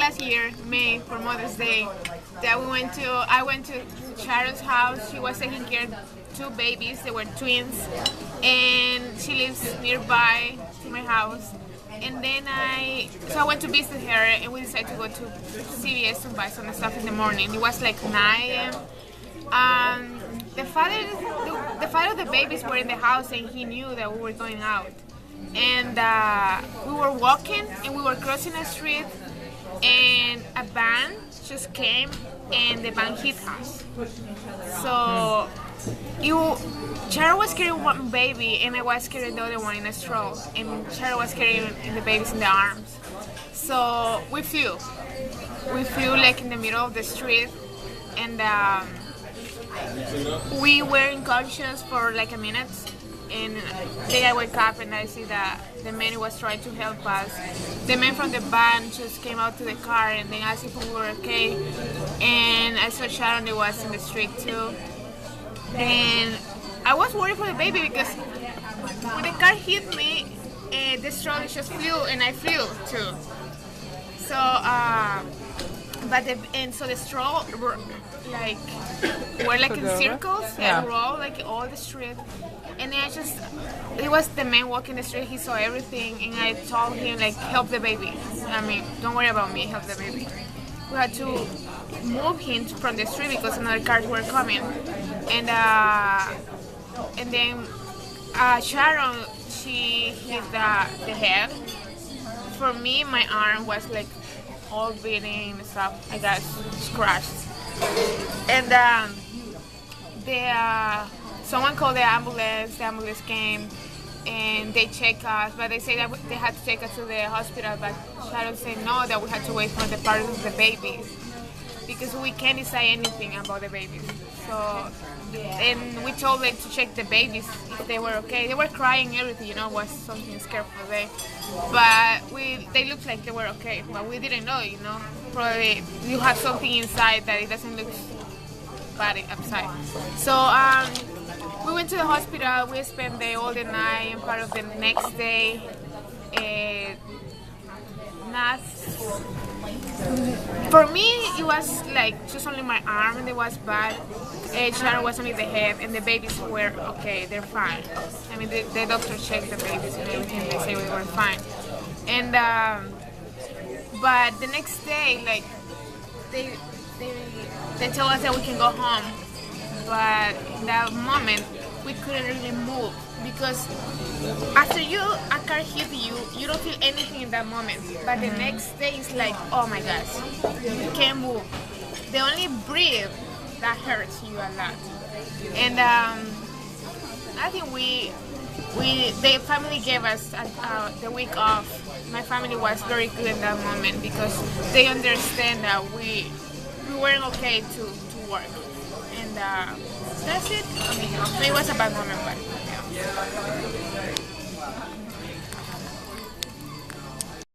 last year, May, for Mother's Day, that I went to Sharon's house. She was taking care of two babies. They were twins, and she lives nearby to my house. And then I went to visit her, and we decided to go to CVS to buy some stuff in the morning. It was like 9 a.m. The father of the babies were in the house, and he knew that we were going out. And we were walking, and we were crossing a street, and a van just came, and the van hit us. So Charo was carrying one baby, and I was carrying the other one in a stroll, and Charo was carrying the babies in the arms. So we flew like in the middle of the street, and we were unconscious for like a minute. And then I wake up and I see that the man was trying to help us. The man from the van just came out to the car and then asked if we were okay. And I saw Sharon, it was in the street too. And I was worried for the baby because when the car hit me, the stroller just flew and I flew too. So, so the stroller were like in circles and roll like all the street. And then it was the man walking the street, he saw everything, and I told him, like, help the baby. I mean, don't worry about me, help the baby. We had to move him from the street because another cars were coming. And then Sharon, she hit the head. For me, my arm was, like, all bleeding and stuff. I got scratched. And someone called the ambulance came, and they checked us, but they said that they had to take us to the hospital, but Sharon said no, that we had to wait for the part of the babies, because we can't decide anything about the babies. So, and we told them to check the babies if they were okay. They were crying, everything, was something scary for them. But they looked like they were okay, but we didn't know, Probably you have something inside that it doesn't look bad outside. So, we went to the hospital, we spent all the night and part of the next day. For me, it was like just only my arm and it was bad. Sharon was only the head and the babies were okay, they're fine. I mean, the doctor checked the babies and everything, they say we were fine. And, but the next day, like, they told us that we can go home. But in that moment, we couldn't really move because after a car hit you, you don't feel anything in that moment. But the next day is like, oh my gosh, you can't move. The only breathe that hurts you a lot. And I think the family gave us the week off. My family was very good in that moment because they understand that we weren't okay to work. And that's it. I mean, it was a bad moment, but yeah.